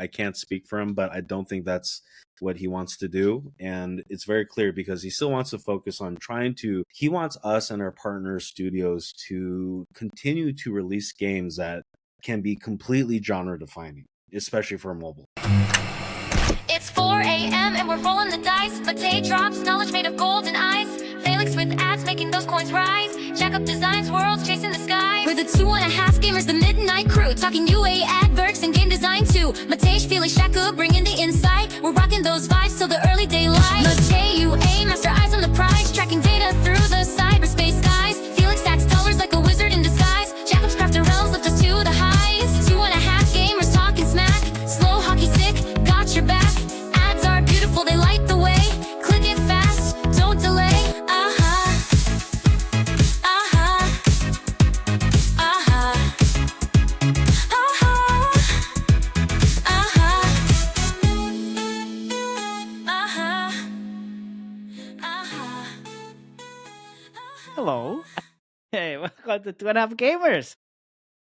I can't speak for him, but I don't think that's what he wants to do. And it's very clear because he still wants to focus on he wants us and our partner studios to continue to release games that can be completely genre defining, especially for mobile. It's 4 a.m. and we're rolling the dice. Matei drops knowledge made of gold and ice. Felix with ads making those coins rise. Jack up designs, worlds chasing the sky. We're the 2.5 gamers, the midnight crew. Talking UA adverts and game design too. Matei, Felix, Shaka bringing the insight. We're rocking those vibes till the early daylight. Matei, UA, master eyes on the prize. Tracking data through the cyberspace skies. Felix stacks dollars like a wizard in disguise. Jacob's crafting realms lift us to the highs. 2.5 gamers talking smack. Slow hockey stick, got your back. Ads are beautiful, they light the way. Click it fast, don't delay. Hello. Hey, welcome to 2.5 Gamers,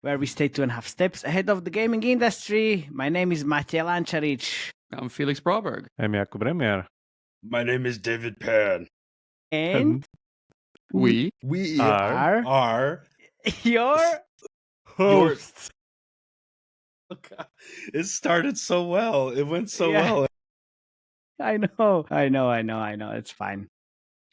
where we stay 2.5 steps ahead of the gaming industry. My name is Matej Lančarič. I'm Felix Broberg. I'm Jakub Remjer. My name is David Pan. And We are your hosts. It started so well. It went so Yeah. well. I know. It's fine.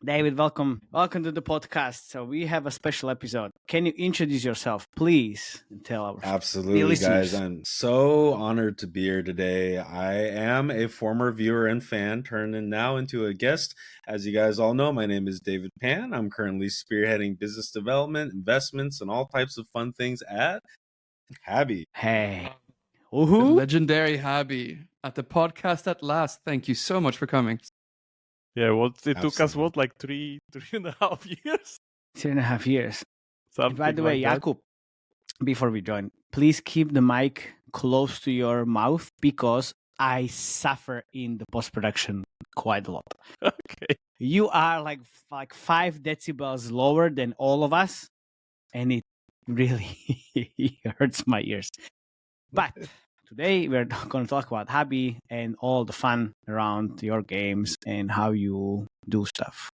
David, welcome to the podcast. So we have a special episode. Can you introduce yourself, please, and tell our Absolutely, listeners. guys. I'm so honored to be here today. I am a former viewer and fan turned now into a guest. As you guys all know, my name is David Pan. I'm currently spearheading business development, investments, and all types of fun things at Habby. Hey. The Woohoo. legendary Habby at the podcast at last. Thank you so much for coming. Yeah, it took us Absolutely. like 3.5 years? 3.5 years. Something By the way, like that. Jakub, before we join, please keep the mic close to your mouth because I suffer in the post-production quite a lot. Okay. You are like 5 decibels lower than all of us, and it really hurts my ears. But today we're going to talk about Habby and all the fun around your games and how you do stuff.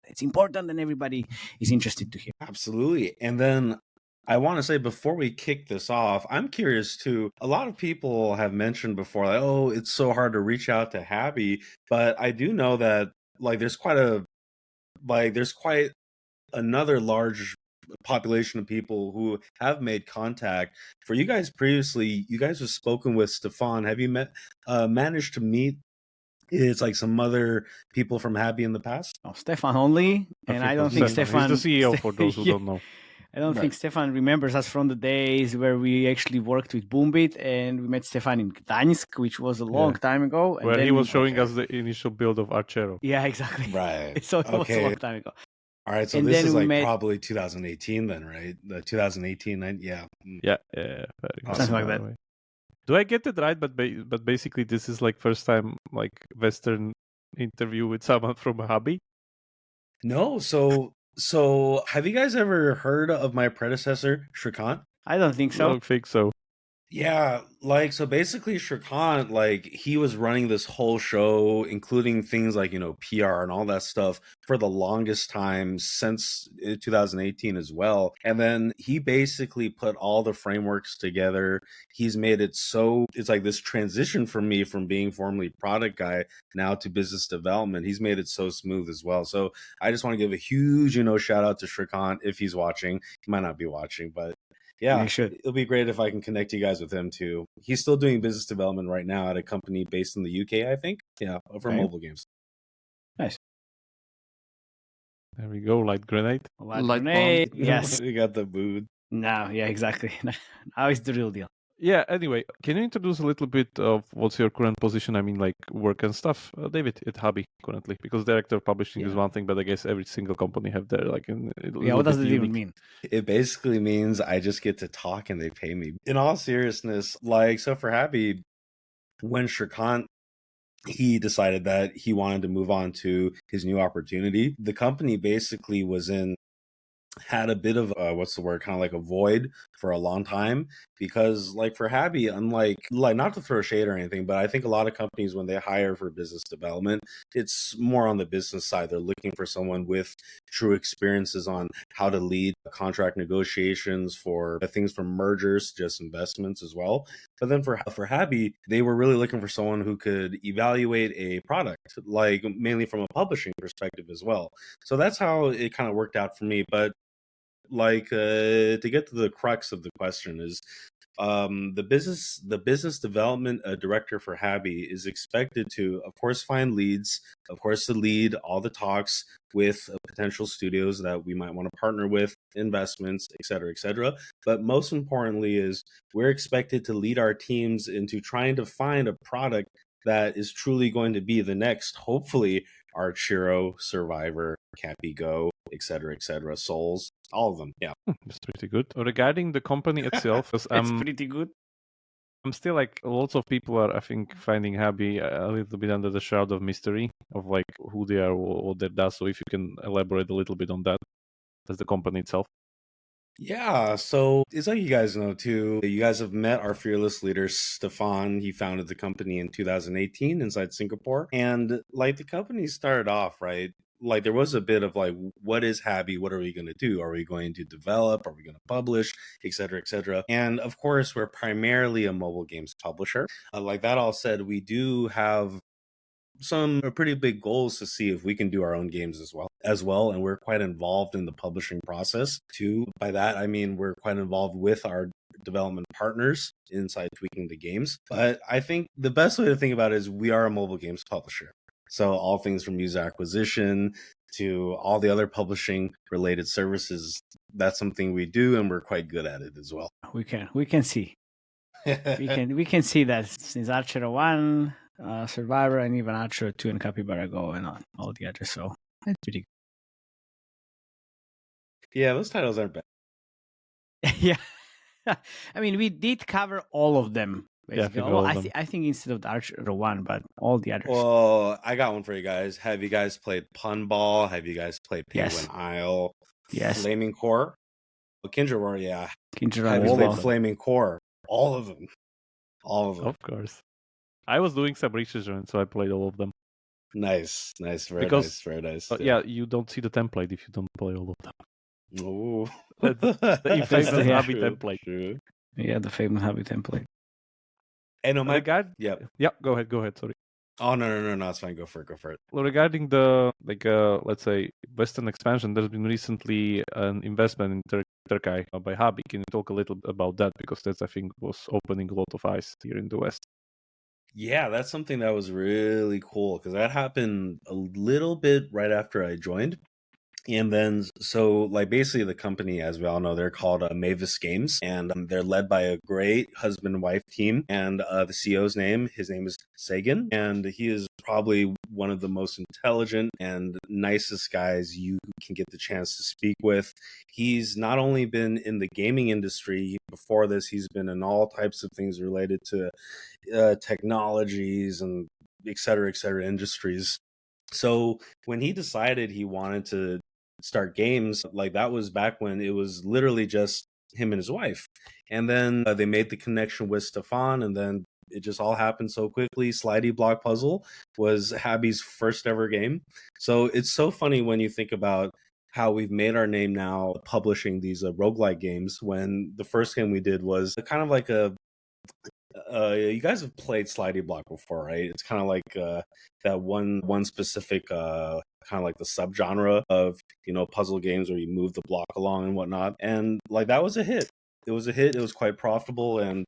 It's important and everybody is interested to hear. Absolutely. And then I want to say before we kick this off, I'm curious too. A lot of people have mentioned before, like, oh, it's so hard to reach out to Habby. But I do know that there's quite another large population of people who have made contact. For you guys previously, you guys have spoken with Stefan. Have you managed to meet some other people from Habby in the past? Oh, Stefan only, and I don't think Stefan... He's the CEO for those who don't know. I don't think Stefan remembers us from the days where we actually worked with Boombit, and we met Stefan in Gdańsk, which was a long time ago. And Where then he was showing us the initial build of Archero. Yeah, exactly. Right. So it was a long time ago. All right, so And this then is we met- probably 2018 then, right? The 2018, yeah. Yeah. Awesome. Something like that. Do I get it right? But basically, this is like first time like Western interview with someone from Habby. No, so have you guys ever heard of my predecessor, Shrikant? I don't think I so. don't think so. Yeah, so basically Shrikant, he was running this whole show, including things like, PR and all that stuff for the longest time since 2018 as well. And then he basically put all the frameworks together. He's made it so it's like this transition for me from being formerly product guy now to business development. He's made it so smooth as well. So I just want to give a huge, shout out to Shrikant if he's watching. He might not be watching, but yeah, it'll be great if I can connect you guys with him too. He's still doing business development right now at a company based in the UK, I think. Yeah, for mobile games. Nice. There we go, light grenade. Light grenade. bomb. Yes. We got the mood. No, yeah, exactly. Now it's the real deal. Yeah, anyway, can you introduce a little bit of what's your current position? I mean, like work and stuff, David, at Habby currently, because director of publishing is one thing, but I guess every single company have their what does it even mean? It basically means I just get to talk and they pay me. In all seriousness, so for Habby, when Shrikant he decided that he wanted to move on to his new opportunity, the company basically was in had a bit of what's the word, kind of like a void for a long time, because like for Habby, unlike, like, not to throw shade or anything, but I think a lot of companies, when they hire for business development, it's more on the business side. They're looking for someone with true experiences on how to lead contract negotiations for things from mergers, just investments as well. But then for Habby, they were really looking for someone who could evaluate a product, like mainly from a publishing perspective as well. So that's how it kind of worked out for me. But like to get to the crux of the question is, the business development director for Habby is expected to, of course, find leads, of course, to lead all the talks with potential studios that we might want to partner with, investments, et cetera, et cetera. But most importantly is we're expected to lead our teams into trying to find a product that is truly going to be the next, hopefully, Archero, Survivor, Capybara Go, et cetera, Souls, all of them. Yeah. That's pretty good. Regarding the company itself, It's pretty good. I'm still like, lots of people are, I think, finding Habby a little bit under the shroud of mystery of like who they are, what they do. So if you can elaborate a little bit on that, as the company itself. Yeah, so it's like you guys know too. You guys have met our fearless leader, Stefan. He founded the company in 2018 inside Singapore. And like the company started off, right? Like there was a bit of like, what is Habby? What are we going to do? Are we going to develop? Are we going to publish? Et cetera, et cetera. And of course, we're primarily a mobile games publisher. Like that all said, we do have some pretty big goals to see if we can do our own games as well, and we're quite involved in the publishing process too. By that I mean we're quite involved with our development partners inside tweaking the games. But I think the best way to think about it is we are a mobile games publisher, so all things from user acquisition to all the other publishing related services, that's something we do, and we're quite good at it as well. We can see we can see that since Archero 1, Survivor, and even Archero 2 and Capybara Go and all the others. So it's pretty Yeah, those titles aren't bad. good. Yeah. I mean, we did cover all of them. Basically. Yeah, I think instead of the Archero 1, but all the others. Well, I got one for you guys. Have you guys played Punball? Have you guys played Penguin Yes. Isle? Yes. Flaming Core? Oh, Kindred War, yeah. Kindred Have you all played of them. Flaming Core? All of them. All of them. Of course. I was doing some research on it, so I played all of them. Nice. Very Because, nice. Very nice. Yeah, you don't see the template if you don't play all of them. Ooh. The infamous the- Habby True, template. true. Yeah, the famous Habby template. Hey, no, my Regard- yeah. Yeah, go ahead. Sorry. Oh no, it's fine. Go for it. Well, regarding the let's say Western expansion, there's been recently an investment in Turkey by Habby. Can you talk a little about that, because that's, I think, was opening a lot of eyes here in the West. Yeah, that's something that was really cool because that happened a little bit right after I joined. And then, so like basically the company, as we all know, they're called Mavis Games, and they're led by a great husband and wife team. And the CEO's his name is Sagan, and he is probably one of the most intelligent and nicest guys you can get the chance to speak with. He's not only been in the gaming industry before this, he's been in all types of things related to technologies and et cetera, industries. So when he decided he wanted to start games, like that was back when it was literally just him and his wife. And then they made the connection with Stefan, and then it just all happened so quickly. Slidey Block Puzzle was Habby's first ever game. So it's so funny when you think about how we've made our name now publishing these roguelike games, when the first game we did was kind of like a you guys have played Slidey Block before, right? It's kind of like that one specific kind of like the subgenre of, puzzle games where you move the block along and whatnot. And like that was a hit. It was a hit. It was quite profitable. And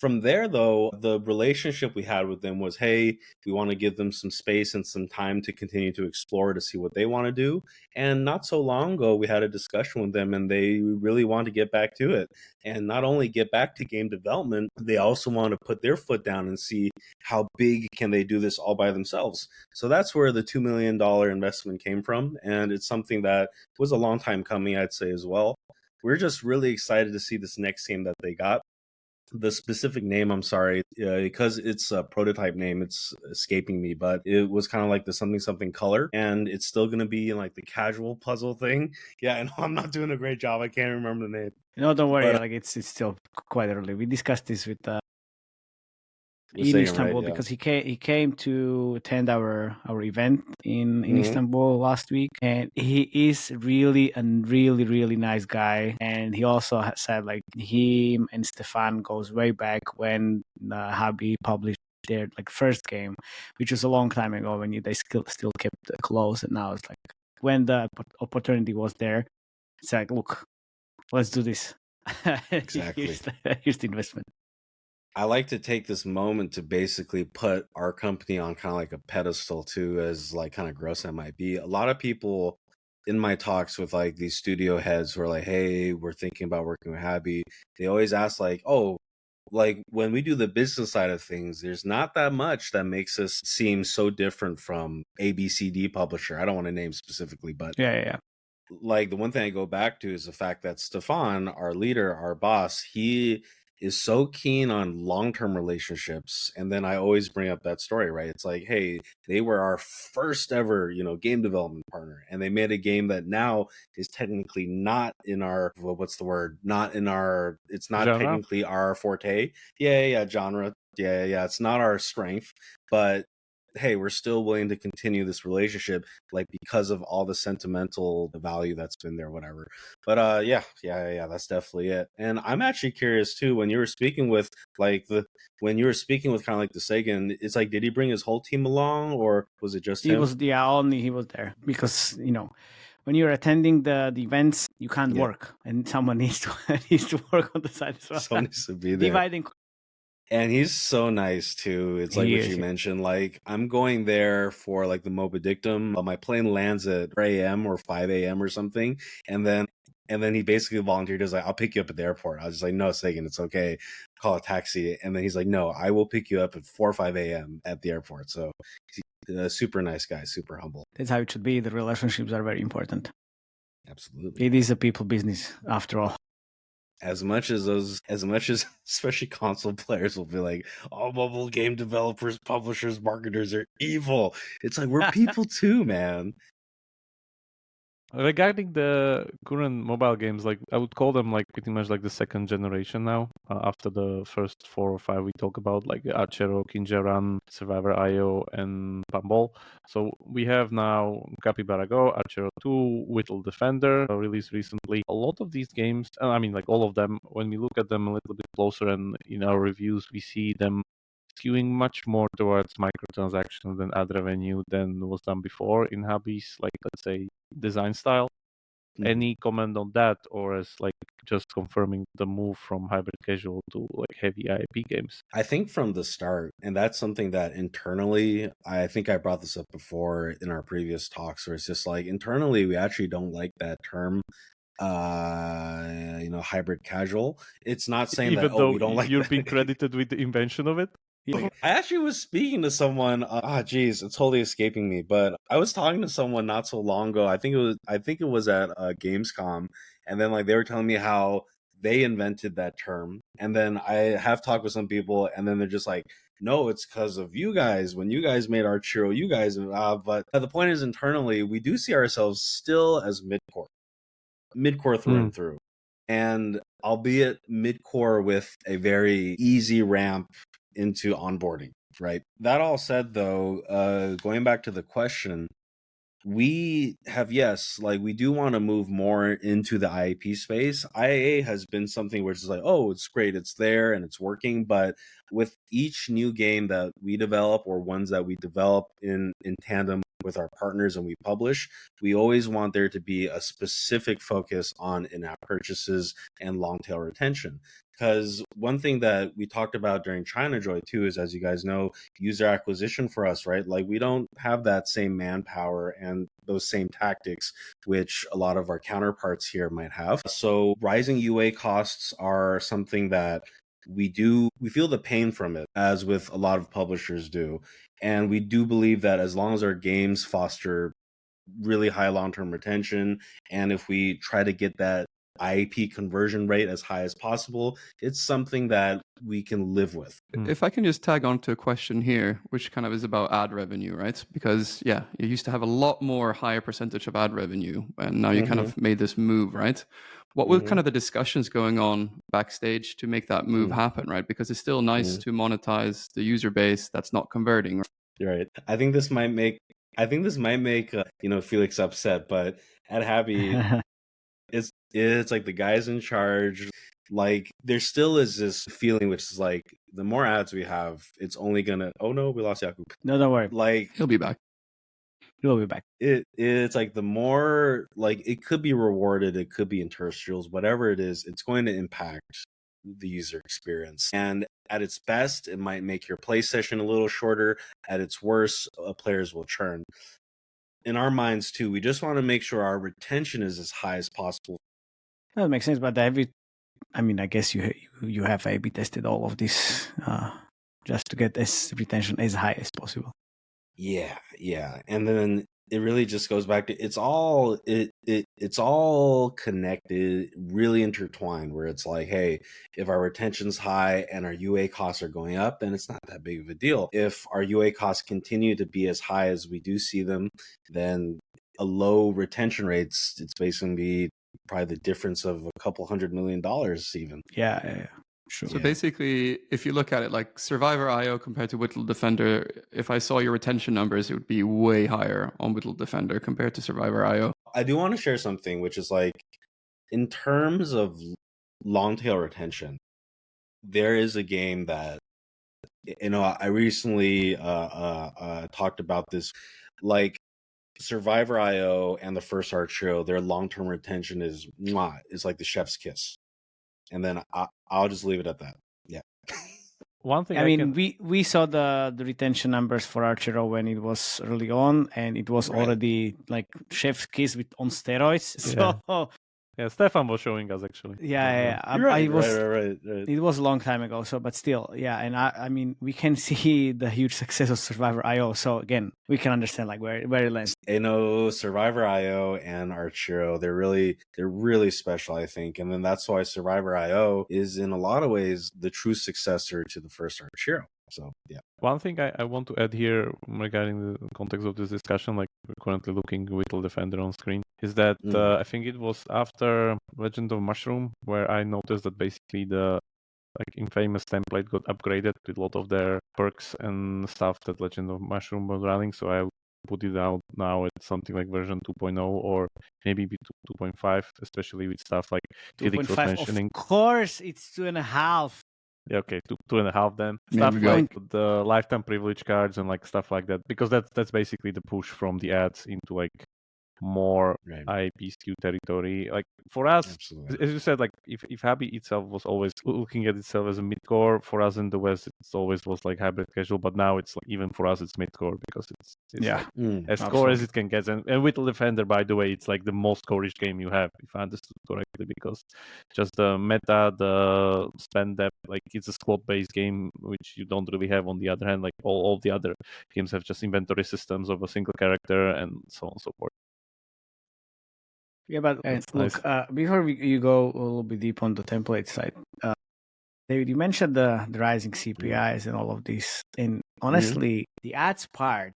from there, though, the relationship we had with them was, hey, we want to give them some space and some time to continue to explore, to see what they want to do. And not so long ago, we had a discussion with them, and they really want to get back to it. And not only get back to game development, they also want to put their foot down and see how big can they do this all by themselves. So that's where the $2 million investment came from. And it's something that was a long time coming, I'd say, as well. We're just really excited to see this next game that they got. the specific name, I'm sorry, because it's a prototype name, it's escaping me, but it was kind of like the something color, and it's still going to be like the casual puzzle thing. Yeah, and I'm not doing a great job. I can't remember the name. No, don't worry. But, Like it's still quite early. We discussed this with was in saying, Istanbul, right? Yeah. because he came to attend our event in Mhm. Istanbul last week, and he is really a really nice guy. And he also said like him and Stefan goes way back when Habby published their like first game, which was a long time ago when they still kept close. And now it's like when the opportunity was there, it's like, look, let's do this. Exactly. Here's the investment. I like to take this moment to basically put our company on kind of like a pedestal too, as like kind of gross that might be. A lot of people in my talks with like these studio heads who are like, hey, we're thinking about working with Habby, they always ask like, oh, like when we do the business side of things, there's not that much that makes us seem so different from ABCD publisher. I don't want to name specifically, but Yeah. like the one thing I go back to is the fact that Stefan, our leader, our boss, he is so keen on long-term relationships. And then I always bring up that story, right? It's like, hey, they were our first ever, game development partner, and they made a game that now is technically not in our, what's the word? Not in our, it's not Genre? technically our forte. Yeah, genre. Yeah. It's not our strength, but hey, we're still willing to continue this relationship, like because of all the sentimental value that's been there, whatever. But yeah, that's definitely it. And I'm actually curious too, when you were speaking with kind of like the Sagan, it's like, did he bring his whole team along, or was it just him? Only he was there, because when you're attending the events, you can't work, and someone needs to work on the side as well. Someone needs to be there. Dividing. And he's so nice too. It's like what you mentioned. Like, I'm going there for like the Moba Dictum. My plane lands at 4 a.m. or 5 a.m. or something. And then he basically volunteered. He's like, I'll pick you up at the airport. I was just like, no, Sagan, it's okay. Call a taxi. And then he's like, no, I will pick you up at 4 or 5 a.m. at the airport. So he's a super nice guy, super humble. That's how it should be. The relationships are very important. Absolutely. It is a people business after all. As much as especially console players will be like, oh, mobile game developers, publishers, marketers are evil. It's like, we're people too, man. Regarding the current mobile games, like I would call them like pretty much like the second generation now. After the first 4 or 5 we talk about, like Archero, Kinjaran, Survivor IO, and Pambol. So we have now Capybara Go, Archero 2, Whittle Defender, released recently. A lot of these games, I mean like all of them, when we look at them a little bit closer and in our reviews, we see them skewing much more towards microtransactions than ad revenue than was done before in Habby's, like let's say, design style. Any comment on that, or as like just confirming the move from hybrid casual to like heavy IAP games? I think from the start, and that's something that internally, I think I brought this up before in our previous talks, where it's just like internally we actually don't like that term, hybrid casual. It's not saying even that though we don't like you're that. being credited with the invention of it. I actually was speaking to someone. Geez, it's totally escaping me. But I was talking to someone not so long ago. I think it was at Gamescom, and then like they were telling me how they invented that term. And then I have talked with some people, and then they're just like, "No, it's because of you guys. When you guys made Archero, you guys." But the point is, internally, we do see ourselves still as midcore through and through, and albeit midcore with a very easy ramp into onboarding, right? That all said, though, going back to the question, we have, yes, like we do want to move more into the IAP space. IAA has been something where it's like, oh, it's great, it's there and it's working. But with each new game that we develop, or ones that we develop in tandem with our partners and we publish, we always want there to be a specific focus on in-app purchases and long tail retention. Because one thing that we talked about during China Joy too is, as you guys know, user acquisition for us, right? Like we don't have that same manpower and those same tactics, which a lot of our counterparts here might have. So rising UA costs are something that we feel the pain from it, as with a lot of publishers do. And we do believe that as long as our games foster really high long-term retention, and if we try to get that IAP conversion rate as high as possible, it's something that we can live with. If I can just tag on to a question here, which kind of is about ad revenue, right? Because you used to have a lot more higher percentage of ad revenue, and now you kind of made this move, right? What were kind of the discussions going on backstage to make that move happen, right? Because it's still nice to monetize the user base that's not converting. Right. I think this might make Felix upset, but at Habby, it's like the guys in charge. Like there still is this feeling, which is like the more ads we have, it's only gonna. Oh no, we lost Jakub. No, don't worry. Like He'll be back. He'll be back. It's like the more like it could be rewarded, it could be interstitials, whatever it is, it's going to impact the user experience. And at its best, it might make your play session a little shorter. At its worst, players will churn. In our minds too, we just want to make sure our retention is as high as possible. That makes sense, but I guess you have A/B tested all of this just to get this retention as high as possible. Yeah, and then it really just goes back to it's all connected, really intertwined. Where it's like, hey, if our retention's high and our UA costs are going up, then it's not that big of a deal. If our UA costs continue to be as high as we do see them, then a low retention rates, it's basically probably the difference of a couple $100 million even. Yeah. Sure. So basically, if you look at it like Survivor.io compared to Whittle Defender, if I saw your retention numbers, it would be way higher on Whittle Defender compared to Survivor.io. I do want to share something, which is like, in terms of long tail retention, there is a game that, I recently talked about this, like Survivor.io and the first Archero, their long-term retention is like the chef's kiss. And then I'll just leave it at that. Yeah. One thing we saw the retention numbers for Archero when it was early on, and it was already like chef's kiss on steroids. So yeah, Stefan was showing us actually. Yeah. Right. It was a long time ago. So, but still, yeah. And we can see the huge success of Survivor.io. So again, we can understand like where it lands. Survivor.io and Archero, they're really special, I think. And then that's why Survivor.io is in a lot of ways the true successor to the first Archero. So yeah. One thing I want to add here regarding the context of this discussion, like we're currently looking Whittle Defender on screen, is that I think it was after Legend of Mushroom where I noticed that basically the infamous template got upgraded with a lot of their perks and stuff that Legend of Mushroom was running. So I put it out now at something like version 2.0 or maybe 2.5, especially with stuff like Felix was mentioning. Of course, it's 2.5. Yeah, okay, 2.5 then. Stuff like the lifetime privilege cards and like stuff like that, because that's basically the push from the ads into like more IAP skew territory. Like for us, as you said, like if Habby itself was always looking at itself as a midcore, for us in the West, it always was like hybrid casual, but now it's like, even for us, it's midcore because it's like, as core as it can get. And Whittle Defender, by the way, it's like the most core-ish game you have, if I understood correctly, because just the meta, the spend depth, like it's a squad-based game, which you don't really have on the other hand. Like all the other games have just inventory systems of a single character and so on and so forth. Yeah, but look, nice. Before you go a little bit deep on the template side, David, you mentioned the rising CPIs and all of this, and honestly, the ads part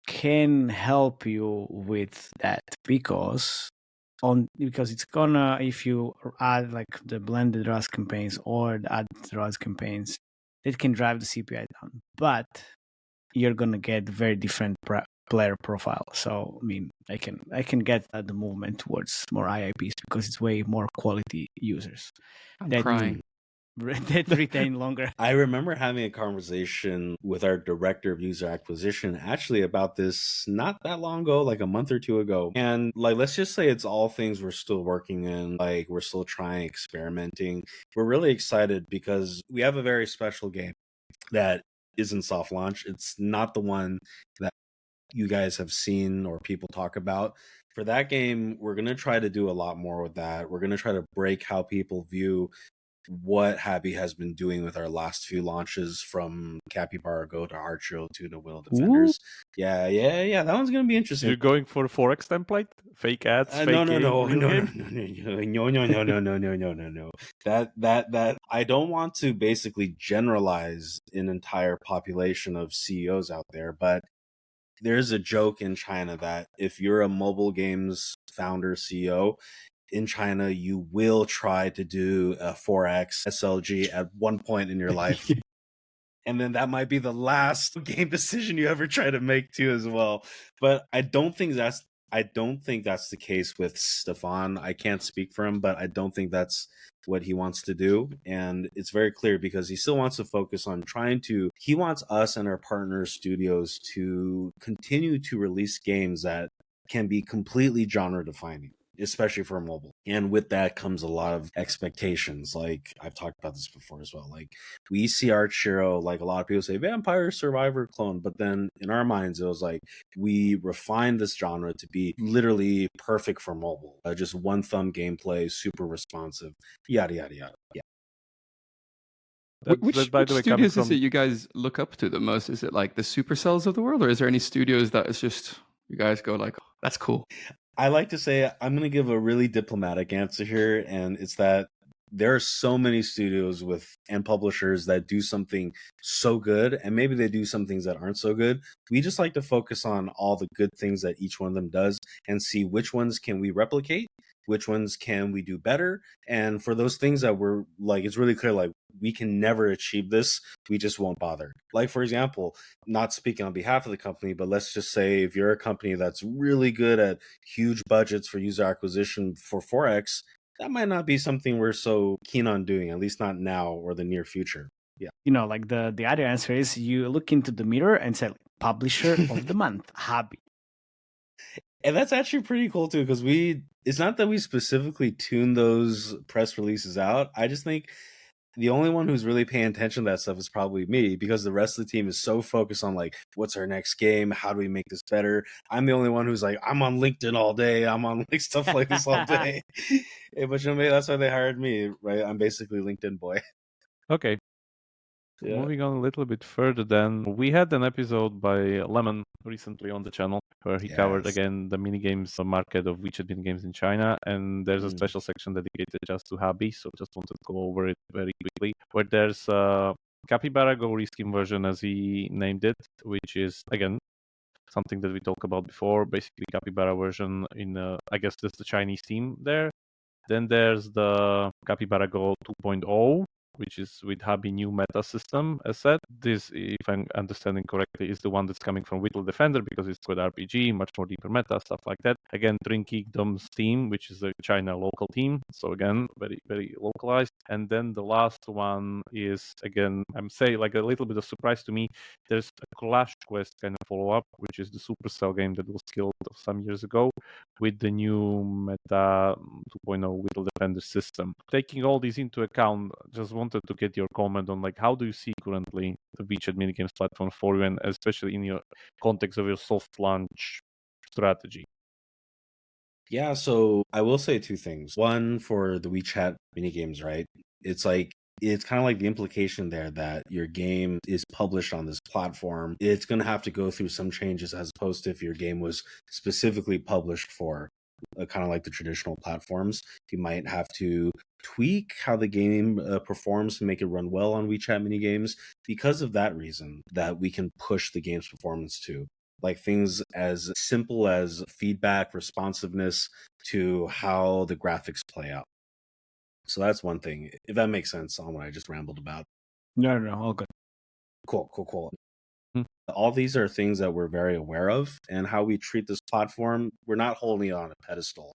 can help you with that because it's gonna, if you add like the blended ROAS campaigns or the added ROAS campaigns, it can drive the CPI down, but you're gonna get very different player profile. So I mean, I can get the movement towards more IAPs because it's way more quality users that retain longer. I remember having a conversation with our director of user acquisition actually about this not that long ago, like a month or two ago. And like, let's just say it's all things we're still working in, like we're still trying, experimenting. We're really excited because we have a very special game that is in soft launch. It's not the one that you guys have seen or people talk about. For that game, we're going to try to do a lot more with that. We're going to try to break how people view what Habby has been doing with our last few launches, from Capybara Go to Archero to the Whittle Defenders. Yeah, that one's gonna be interesting. You're going for Forex template, fake ads, fake no, game, no, real no, game? no. That I don't want to basically generalize an entire population of CEOs out there, but there's a joke in China that if you're a mobile games founder CEO in China, you will try to do a Forex SLG at one point in your life. And then that might be the last game decision you ever try to make too as well. But I don't think that's the case with Stefan. I can't speak for him, but I don't think that's what he wants to do. And it's very clear because he still wants to focus on he wants us and our partner studios to continue to release games that can be completely genre defining, especially for mobile. And with that comes a lot of expectations. Like I've talked about this before as well. Like we see Archero, like a lot of people say Vampire Survivor clone, but then in our minds it was like we refined this genre to be literally perfect for mobile. Just one thumb gameplay, super responsive, yada yada yada. Yeah. Which studios is it you guys look up to the most? Is it like the Supercells of the world, or is there any studios that is just you guys go like, oh, that's cool? I like to say I'm going to give a really diplomatic answer here, and it's that there are so many studios and publishers that do something so good, and maybe they do some things that aren't so good. We just like to focus on all the good things that each one of them does and see which ones can we replicate, which ones can we do better. And for those things that we're like, it's really clear, like we can never achieve this, we just won't bother. Like, for example, not speaking on behalf of the company, but let's just say if you're a company that's really good at huge budgets for user acquisition for Forex, that might not be something we're so keen on doing, at least not now or the near future. Yeah. Like the other answer is you look into the mirror and say, publisher of the month, Habby. And that's actually pretty cool too, because it's not that we specifically tune those press releases out. I just think the only one who's really paying attention to that stuff is probably me, because the rest of the team is so focused on like, what's our next game? How do we make this better? I'm the only one who's like, I'm on LinkedIn all day. I'm on like stuff like this all day. But maybe that's why they hired me, right? I'm basically LinkedIn boy. Okay. Yeah. Moving on a little bit further, then we had an episode by Lemon recently on the channel where he covered again the minigames market of WeChat minigames in China, and there's a special section dedicated just to Habby, so just wanted to go over it very quickly, where there's a Capybara Go reskin version, as he named it, which is again something that we talked about before, basically Capybara version in I guess that's the Chinese team there. Then there's the Capybara Go 2.0, which is with Habby new meta system as said. This, if I'm understanding correctly, is the one that's coming from Whittle Defender because it's with RPG, much more deeper meta, stuff like that. Again, Trinkingdom's team, which is a China local team. So again, very, very localized. And then the last one is, again, I'm saying like a little bit of surprise to me. There's a Clash Quest kind of follow-up, which is the Supercell game that was killed some years ago with the new meta 2.0 Whittle Defender system. Taking all these into account, just wanted to get your comment on like how do you see currently the WeChat minigames platform for you, and especially in your context of your soft launch strategy. Yeah, so I will say two things. One, for the WeChat minigames, right? It's kind of like the implication there that your game is published on this platform. It's going to have to go through some changes as opposed to if your game was specifically published for kind of like the traditional platforms. You might have to tweak how the game performs to make it run well on WeChat minigames. Because of that reason, that we can push the game's performance to. Like things as simple as feedback, responsiveness to how the graphics play out. So that's one thing, if that makes sense on what I just rambled about. No, all good. Cool. All these are things that we're very aware of, and how we treat this platform, we're not holding it on a pedestal.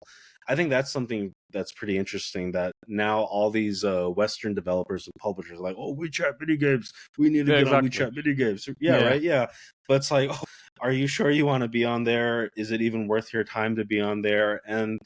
I think that's something that's pretty interesting, that now all these Western developers and publishers are like, oh, WeChat minigames, we need to get on WeChat minigames. Right? Yeah. But it's like, oh, are you sure you want to be on there? Is it even worth your time to be on there? And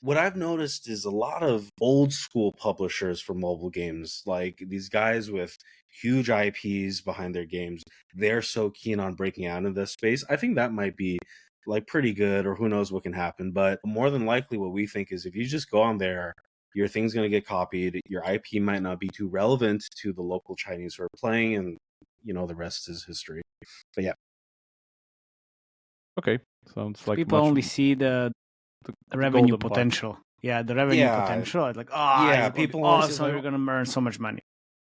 what I've noticed is a lot of old school publishers for mobile games, like these guys with huge IPs behind their games, they're so keen on breaking out into this space. I think that might be like pretty good, or who knows what can happen. But more than likely what we think is if you just go on there, your thing's going to get copied. Your IP might not be too relevant to the local Chinese who are playing, and the rest is history. But yeah. Okay, sounds like people only see the revenue golden part. potential. Yeah, the revenue potential. It's like, people awesome, you're gonna earn so much money.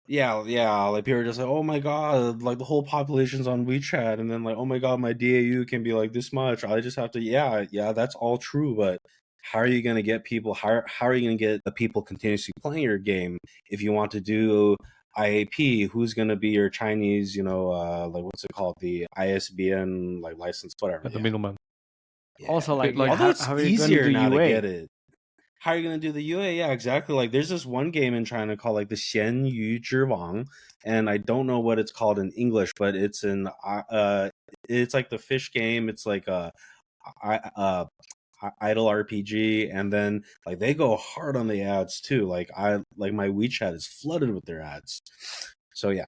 Yeah, like people are just like, oh my god, like the whole population's on WeChat, and then like, oh my god, my DAU can be like this much. I just have to, yeah, that's all true, but how are you going to get people? How are you going to get the people continuously playing your game if you want to do IAP? Who's going to be your Chinese, like what's it called, the ISBN like license, whatever. The middleman. Yeah. Also, like although it's how are you easier gonna do now UA? to get it. How are you going to do the UA? Yeah, exactly. Like there's this one game in China called like the Xian Yu Zhi Wang, and I don't know what it's called in English, but it's it's like the fish game. It's like a idle RPG, and then like they go hard on the ads too. Like my WeChat is flooded with their ads. So yeah.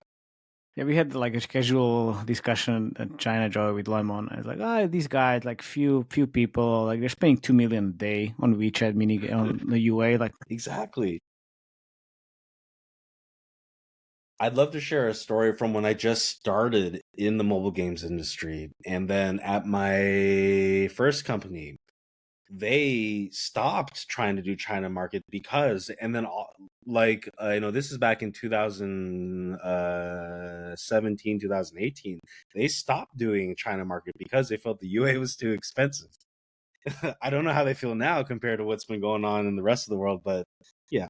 Yeah, we had like a casual discussion at China Joy with Lemon. It's like, these guys, like few people, like they're spending 2 million a day on WeChat mini on the UA. Like exactly. I'd love to share a story from when I just started in the mobile games industry, and then at my first company, they stopped trying to do China market because, and then this is back in 2017, 2018, they stopped doing China market because they felt the UA was too expensive. I don't know how they feel now compared to what's been going on in the rest of the world, but yeah.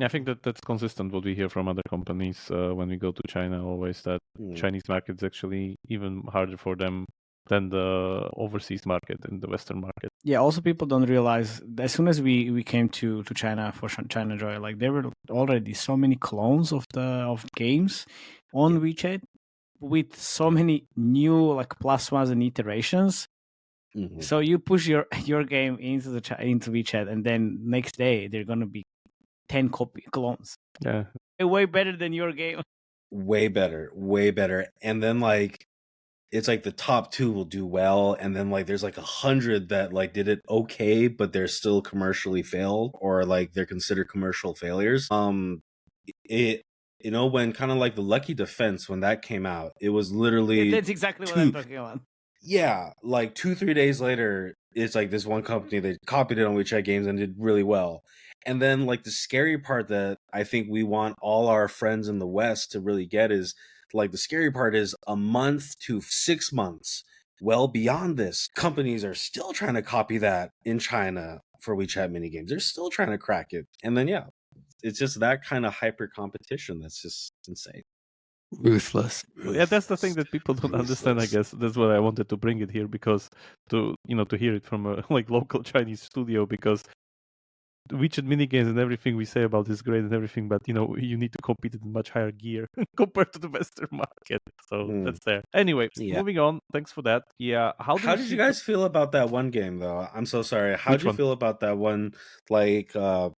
I think that's consistent what we hear from other companies when we go to China, always that Chinese market is actually even harder for them than the overseas market and the Western market. Yeah, also people don't realize as soon as we came to China for China Joy, like there were already so many clones of games on WeChat with so many new like plus ones and iterations. Mm-hmm. So you push your game into WeChat, and then next day they're gonna be 10 clones. Yeah, way better than your game. Way better. And then like it's like the top 2 will do well, and then like there's like 100 that like did it okay, but they're still commercially failed, or like they're considered commercial failures. When kind of like the Lucky Defense, when that came out, it was literally that's exactly what I'm talking about. Yeah, like 2-3 days later, it's like this one company that copied it on WeChat games and did really well. And then like the scary part that I think we want all our friends in the West to really get is like the scary part is a month to 6 months. Well, beyond this, companies are still trying to copy that in China for WeChat mini games. They're still trying to crack it. And then, yeah, it's just that kind of hyper competition that's just insane. Ruthless. Yeah, that's the thing that people don't understand, I guess. That's why I wanted to bring it here, because to hear it from a like local Chinese studio, because WeChat minigames and everything we say about is great and everything, but you need to compete in much higher gear compared to the Western market. So that's there. Anyway, moving on. Thanks for that. Yeah. How did you guys feel about that one game though? I'm so sorry. How did you feel about that one? Like the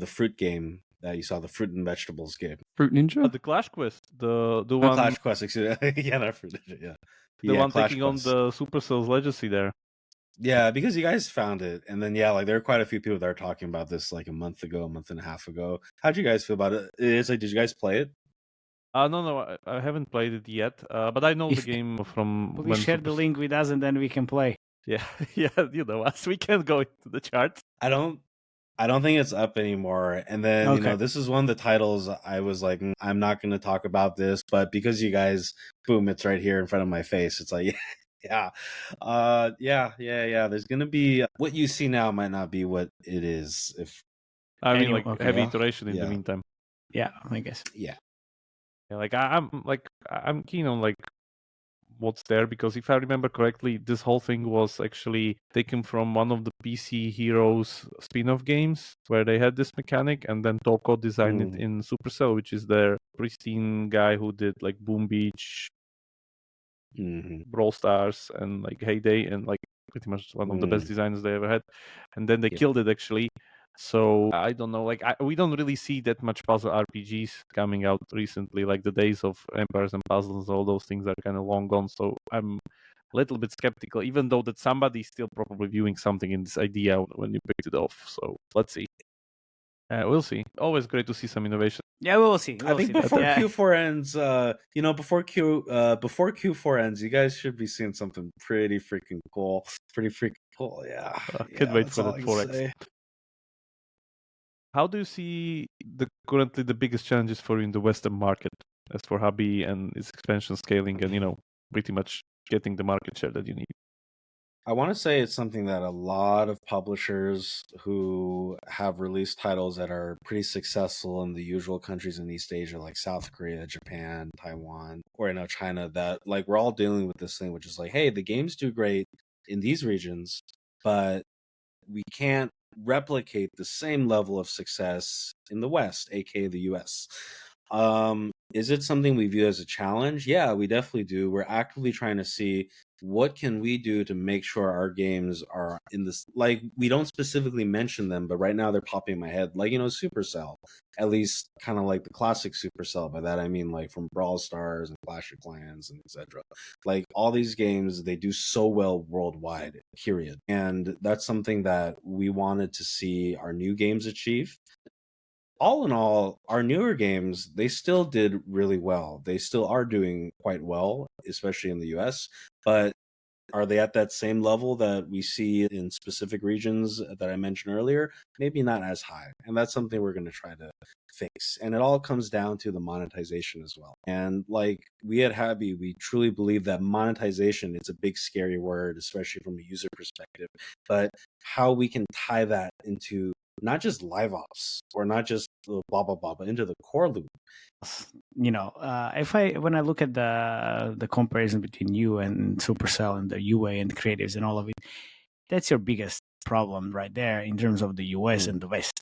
fruit game that you saw, the fruit and vegetables game. Fruit Ninja? The Clash Quest. The one. Clash Quest, excuse me. Yeah, not Fruit Ninja. Yeah. The one Clash taking Quest. On the Supercell's legacy there. Yeah, because you guys found it, and then like there are quite a few people that are talking about this like a month and a half ago. How'd you guys feel about it? It's like, did you guys play it? No, I haven't played it yet. But I know the game from. Please share the link with us, and then we can play. Yeah, us. We can go into the charts. I don't think it's up anymore. And then this is one of the titles I was like, I'm not going to talk about this, but because you guys, boom, it's right here in front of my face. It's like. Yeah. There's gonna be what you see now might not be what it is. If heavy iteration in the meantime. Yeah, I guess. Yeah. Like I'm keen on like what's there, because if I remember correctly, this whole thing was actually taken from one of the PC Heroes spin-off games where they had this mechanic, and then Toko designed it in Supercell, which is their pristine guy who did like Boom Beach. Brawl Stars and like Heyday, and like pretty much one of the best designers they ever had, and then they killed it actually. So I don't know, like we don't really see that much puzzle RPGs coming out recently. Like the days of Empires and Puzzles, all those things are kind of long gone. So I'm a little bit skeptical, even though that somebody's still probably viewing something in this idea when you picked it off. So let's see. We'll see. Always great to see some innovation. Yeah, we will see. I think before Q4 ends, before Q4 ends, you guys should be seeing something pretty freaking cool. Pretty freaking cool, yeah. Can't wait for that 4X. How do you see currently the biggest challenges for you in the Western market as for Habby and its expansion, scaling, and pretty much getting the market share that you need? I want to say it's something that a lot of publishers who have released titles that are pretty successful in the usual countries in East Asia, like South Korea, Japan, Taiwan, or China, that like we're all dealing with this thing, which is like, hey, the games do great in these regions, but we can't replicate the same level of success in the West, aka the US. Is it something we view as a challenge? Yeah, we definitely do. We're actively trying to see what can we do to make sure our games are in this, like, we don't specifically mention them, but right now they're popping in my head, like, Supercell, at least kind of like the classic Supercell. By that I mean like from Brawl Stars and Clash of Clans and etc. Like all these games, they do so well worldwide, period. And that's something that we wanted to see our new games achieve. All in all, our newer games, they still did really well. They still are doing quite well, especially in the US. But are they at that same level that we see in specific regions that I mentioned earlier? Maybe not as high. And that's something we're going to try to fix. And it all comes down to the monetization as well. And like we at Habby, we truly believe that monetization is a big scary word, especially from a user perspective. But how we can tie that into not just live ops or not just blah blah blah, but into the core loop. When I look at the comparison between you and Supercell and the UA and the creatives and all of it, that's your biggest problem right there in terms of the US and the West.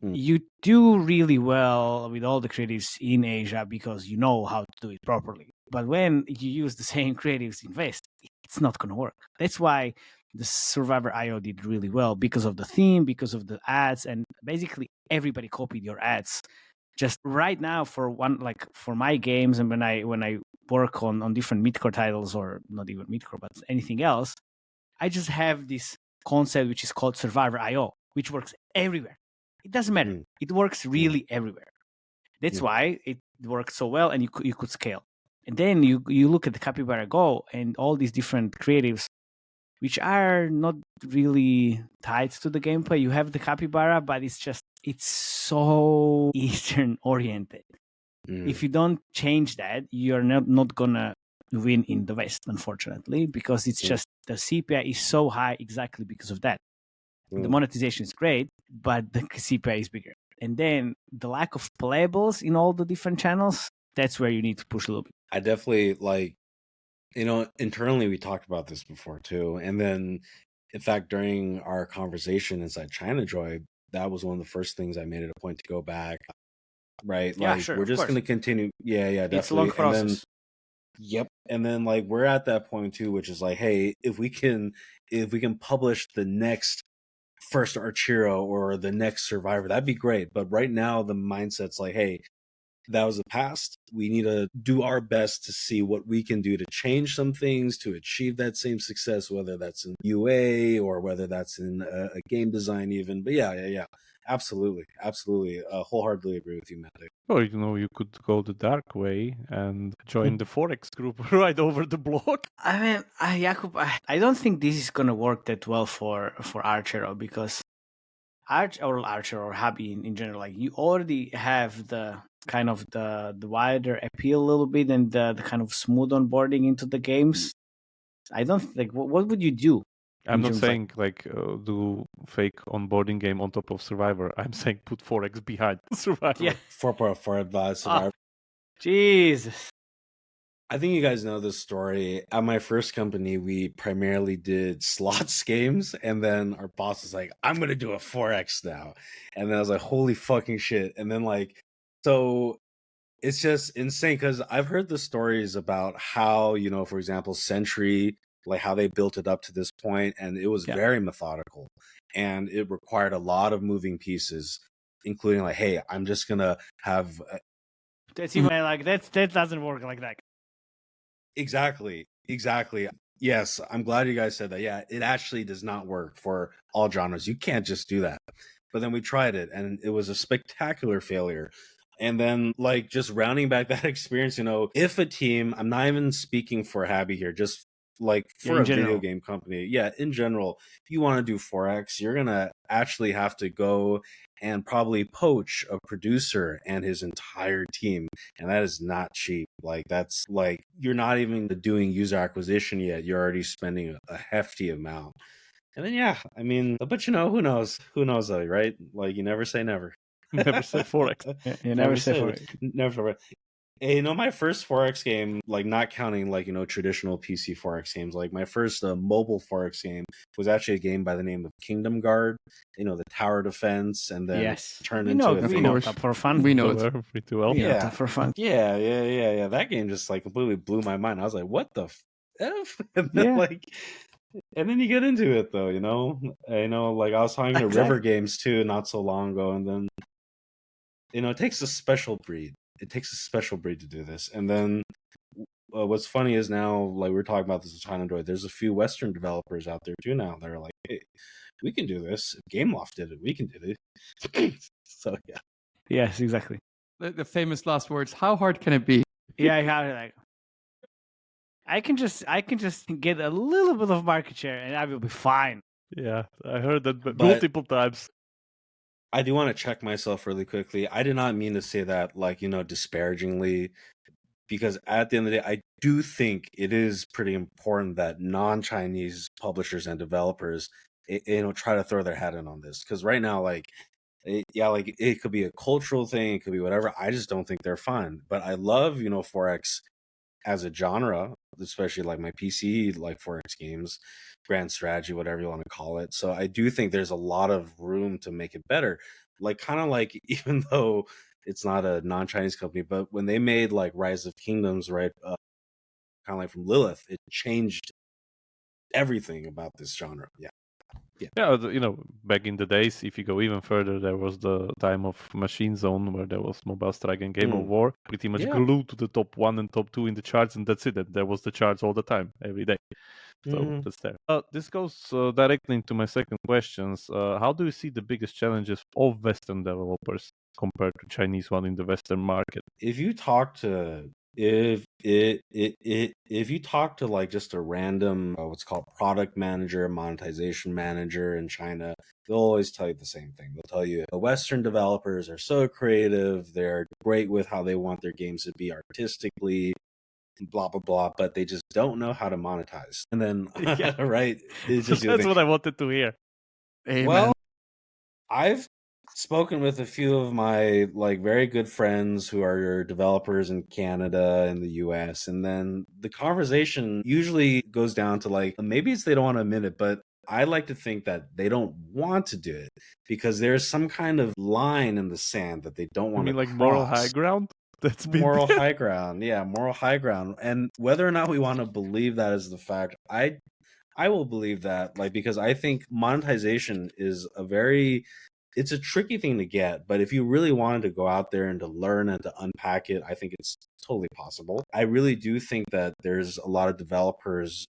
You do really well with all the creatives in Asia because you know how to do it properly. But when you use the same creatives in West, it's not going to work. That's why the Survivor IO did really well, because of the theme, because of the ads, and basically everybody copied your ads. Just right now, for my games, and when I work on different midcore titles, or not even midcore, but anything else, I just have this concept which is called Survivor IO, which works everywhere. It doesn't matter. It works really everywhere. That's why it works so well, and you could scale. And then you look at the Capybara Go and all these different creatives, which are not really tied to the gameplay. You have the Capybara, but it's so Eastern oriented. If you don't change that, you're not gonna win in the West, unfortunately, because it's just the CPI is so high exactly because of that. The monetization is great, but the CPI is bigger. And then the lack of playables in all the different channels, that's where you need to push a little bit. I definitely internally we talked about this before too. And then in fact, during our conversation inside China Joy, that was one of the first things I made it a point to go back. Right. Yeah, like sure, we're just going to continue. Yeah, definitely. It's a long process. And then like we're at that point too, which is like, hey, if we can publish the next first Archero or the next Survivor, that'd be great. But right now the mindset's like, hey, that was the past. We need to do our best to see what we can do to change some things to achieve that same success, whether that's in UA or whether that's in a game design even. But yeah. Absolutely. Wholeheartedly agree with you, Matt. Or, you could go the dark way and join the Forex group right over the block. I mean, Jakub, I don't think this is going to work that well for Archero, because Archero or Habby in general, like you already have the kind of the wider appeal a little bit and the kind of smooth onboarding into the games. I don't think, what would you do? I'm not saying do fake onboarding game on top of Survivor. I'm saying put Forex behind Survivor. Yeah, for Survivor. Jesus. I think you guys know this story. At my first company, we primarily did slots games, and then our boss was like, I'm going to do a Forex now. And then I was like, holy fucking shit. And then so it's just insane, because I've heard the stories about how, for example, Sentry, like how they built it up to this point, and it was very methodical, and it required a lot of moving pieces, including like, hey, I'm just going to have... That's even that doesn't work like that. Exactly. Yes, I'm glad you guys said that. Yeah, it actually does not work for all genres. You can't just do that. But then we tried it and it was a spectacular failure. And then, like, just rounding back that experience, if a team, I'm not even speaking for Habby here, just like for in a video general. game company, in general, if you want to do Forex, you're going to actually have to go and probably poach a producer and his entire team. And that is not cheap. Like, that's like, you're not even doing user acquisition yet. You're already spending a hefty amount. And then, I mean, but who knows? Who knows, though, right? Like, you never say never. Never say Forex. You never say for it. Never. Hey, my first Forex game, like not counting like, traditional PC Forex games, like my first mobile Forex game was actually a game by the name of Kingdom Guard, the tower defense, and then Yes, turned we into know, a we know that for fun. We know So it. we're pretty well. We know Yeah. that for fun. Yeah. That game just like completely blew my mind. I was like, what the F? And then, Yeah. and then you get into it though, like I was talking to Exactly. River Games too not so long ago, and then it takes a special breed. It takes a special breed to do this. And then what's funny is now, like we were talking about this with China Android, there's a few Western developers out there too now. They're like, hey, we can do this. If GameLoft did it, we can do it. So yeah. Yes, exactly. The famous last words. How hard can it be? Yeah, I have like. I can just get a little bit of market share and I will be fine. Yeah, I heard that But- multiple times. I do want to check myself really quickly. I did not mean to say that like, disparagingly, because at the end of the day, I do think it is pretty important that non-Chinese publishers and developers, try to throw their hat in on this. Because right now, like, it could be a cultural thing, it could be whatever. I just don't think they're fun. But I love, Forex as a genre, especially like my PC, like Forex games, grand strategy, whatever you want to call it. So I do think there's a lot of room to make it better. Like, kind of like, even though it's not a non-Chinese company, but when they made like Rise of Kingdoms, right, kind of like from Lilith, it changed everything about this genre. Yeah, back in the days, if you go even further, there was the time of Machine Zone where there was Mobile Strike and Game of War, pretty much Yeah. glued to the top 1 and top 2 in the charts, and that's it. And there was the charts all the time, every day. So that's there. This goes directly into my second questions. How do you see the biggest challenges of Western developers compared to Chinese one in the Western market? If you talk to if you talk to like just a random what's called product manager, monetization manager in China, they'll always tell you the same thing. They'll tell you the Western developers are so creative, they're great with how they want their games to be artistically, blah blah blah, but they just don't know how to monetize. And then right, it's just That's what I wanted to hear. Amen. well, I've spoken with a few of my like very good friends who are developers in Canada and the US, and then the conversation usually goes down to like, maybe it's they don't want to admit it, but I like to think that they don't want to do it because there's some kind of line in the sand that they don't I want to mean, like cross. moral high ground? That's been Moral there. high ground. Yeah, moral high ground. And whether or not we want to believe that is the fact, I will believe that, like, because I think monetization is it's a tricky thing to get, but if you really wanted to go out there and to learn and to unpack it, I think it's totally possible. I really do think that there's a lot of developers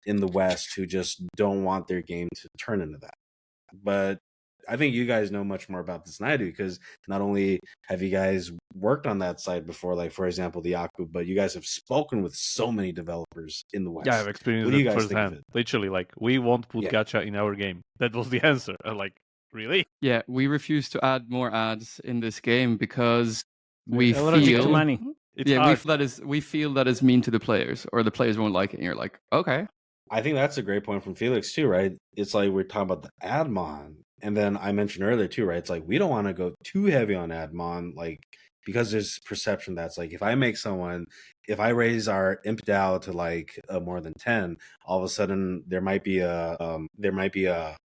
in the West who just don't want their game to turn into that. But I think you guys know much more about this than I do, because not only have you guys worked on that side before, like for example the Yaku, but you guys have spoken with so many developers in the West. Yeah, I've experienced What do you it guys think of firsthand. it? Literally, like, we won't put Yeah. gacha in our game. That was the answer. I'm like, really? Yeah, we refuse to add more ads in this game because we Allergic to feel money. It's yeah, hard. we feel that is mean to the players, or the players won't like it. And you're like, okay, I think that's a great point from Felix too, right? It's like we're talking about the admon, and then I mentioned earlier too, right? It's like we don't want to go too heavy on admon, like, because there's perception that's like, if I raise our imp DAO to like more than 10, all of a sudden there might be a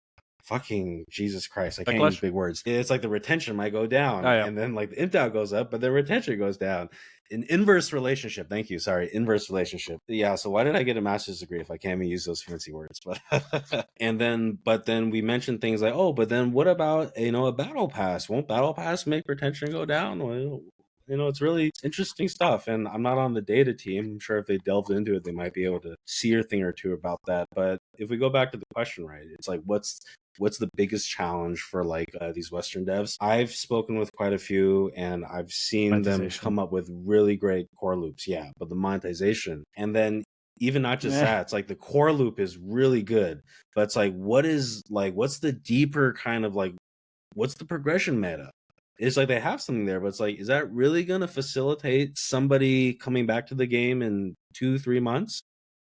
fucking Jesus Christ, I can't use big words. It's like the retention might go down, and then like the imp DAO goes up, but the retention goes down. An inverse relationship. Thank you. Sorry, inverse relationship. Yeah. So why did I get a master's degree if I can't even use those fancy words? But but then we mentioned things like, oh, but then what about a battle pass? Won't battle pass make retention go down? Well, it's really interesting stuff. And I'm not on the data team. I'm sure if they delved into it, they might be able to see a thing or two about that. But if we go back to the question, right, it's like, what's the biggest challenge for like these Western devs? I've spoken with quite a few, and I've seen them come up with really great core loops. Yeah, but the monetization, and then even not just that, it's like the core loop is really good, but it's like, what's the deeper kind of like, what's the progression meta? It's like they have something there, but it's like, is that really going to facilitate somebody coming back to the game in 2-3 months?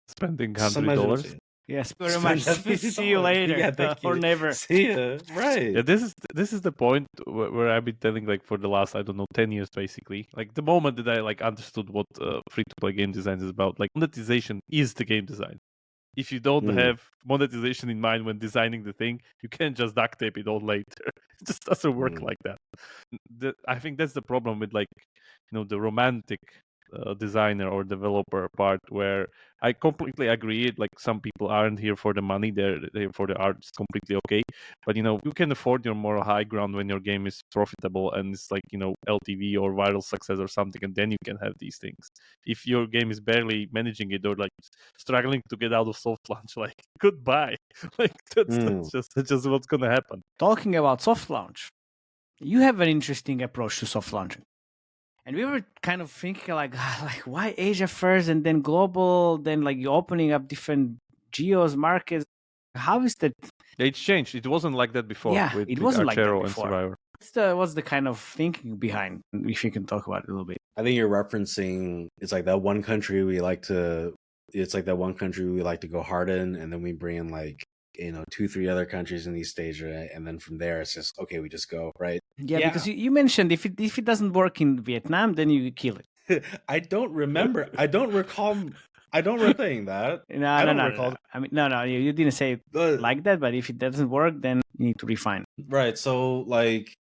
Spending $100. Yes, very much. See you later. Yeah, thank you. Or never. See ya. Right. Yeah, this is the point where I've been telling, like, for the last, I don't know, 10 years basically. Like, the moment that I like understood what free-to-play game design is about, like, monetization is the game design. If you don't have monetization in mind when designing the thing, you can't just duct tape it all later. It just doesn't work like that. I think that's the problem with, like, the romantic designer or developer part, where I completely agree. Like, some people aren't here for the money; they're here for the art. It's completely okay. But you can afford your moral high ground when your game is profitable and it's like LTV or viral success or something, and then you can have these things. If your game is barely managing it or like struggling to get out of soft launch, like, goodbye. Like, that's just what's gonna happen. Talking about soft launch, you have an interesting approach to soft launching. And we were kind of thinking like why Asia first and then global, then like you opening up different geos, markets. How is that? It's changed. It wasn't like that before. Yeah, with it wasn't like that Archero and before. Survivor. What's the kind of thinking behind? If you can talk about it a little bit. I think you're referencing, it's like that one country we like to go hard in, and then we bring in like 2-3 other countries in East Asia, and then from there it's just okay, we just go, right? Yeah, because you mentioned if it doesn't work in Vietnam, then you kill it. I don't remember. I don't recall saying that. No. I mean, no, you didn't say it like that. But if it doesn't work, then you need to refine. Right. So like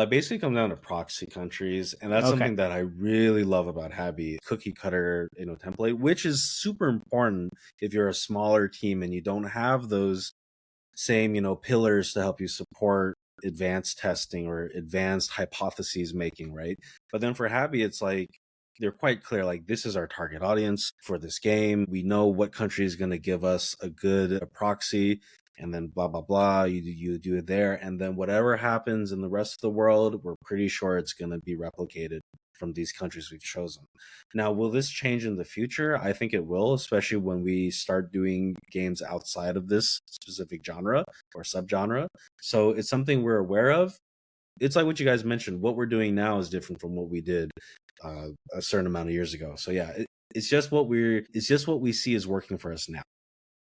basically comes down to proxy countries, and that's something that I really love about Habby cookie cutter template, which is super important if you're a smaller team and you don't have those same pillars to help you support advanced testing or advanced hypotheses making, right? But then for Habby, it's like they're quite clear, like, this is our target audience for this game. We know what country is going to give us a good proxy, and then blah, blah, blah, you do it there. And then whatever happens in the rest of the world, we're pretty sure it's going to be replicated from these countries we've chosen. Now, will this change in the future? I think it will, especially when we start doing games outside of this specific genre or subgenre. So it's something we're aware of. It's like what you guys mentioned. What we're doing now is different from what we did a certain amount of years ago. So yeah, it's just what we see is working for us now.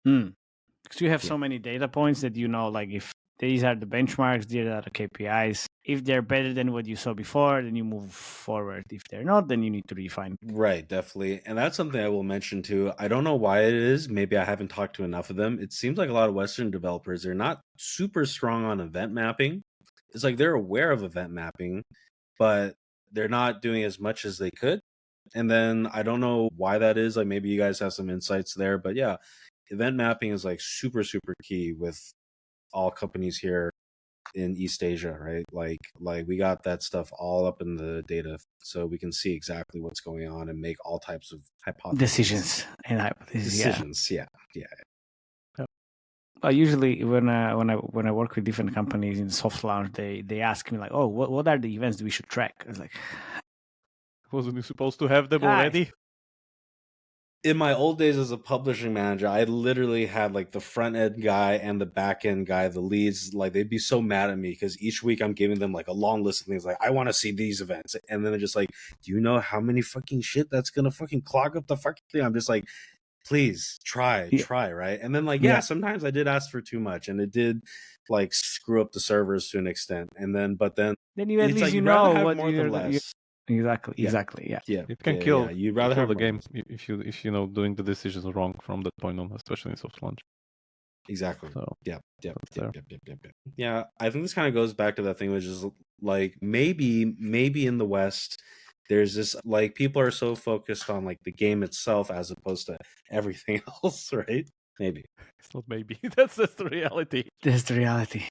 Because you have so many data points that like if these are the benchmarks, these are the KPIs. If they're better than what you saw before, then you move forward. If they're not, then you need to refine. Right, definitely. And that's something I will mention too. I don't know why it is. Maybe I haven't talked to enough of them. It seems like a lot of Western developers, they're not super strong on event mapping. It's like they're aware of event mapping, but they're not doing as much as they could. And then I don't know why that is. Like, maybe you guys have some insights there. But yeah, event mapping is like super, super key with all companies here in East Asia, right? Like we got that stuff all up in the data, so we can see exactly what's going on and make all types of hypotheses. Decisions. Yeah. Usually when I work with different companies in soft launch, they ask me like, oh, what are the events that we should track? I was like, wasn't you supposed to have them already? In my old days as a publishing manager, I literally had like the front end guy and the back end guy, the leads, like they'd be so mad at me because each week I'm giving them like a long list of things like, I want to see these events. And then they're just like, do you know how many fucking shit that's going to fucking clog up the fucking thing? I'm just like, please try, right? And then like, sometimes I did ask for too much and it did like screw up the servers to an extent. And then, you at least like, know what more than less. Exactly. Yeah. You can kill. You'd rather have the game if you doing the decisions wrong from that point on, especially in soft launch. Exactly. So, Yep. Yeah, I think this kind of goes back to that thing, which is like maybe in the West, there's this like people are so focused on like the game itself as opposed to everything else, right? Maybe it's not maybe. That's the reality. That's the reality.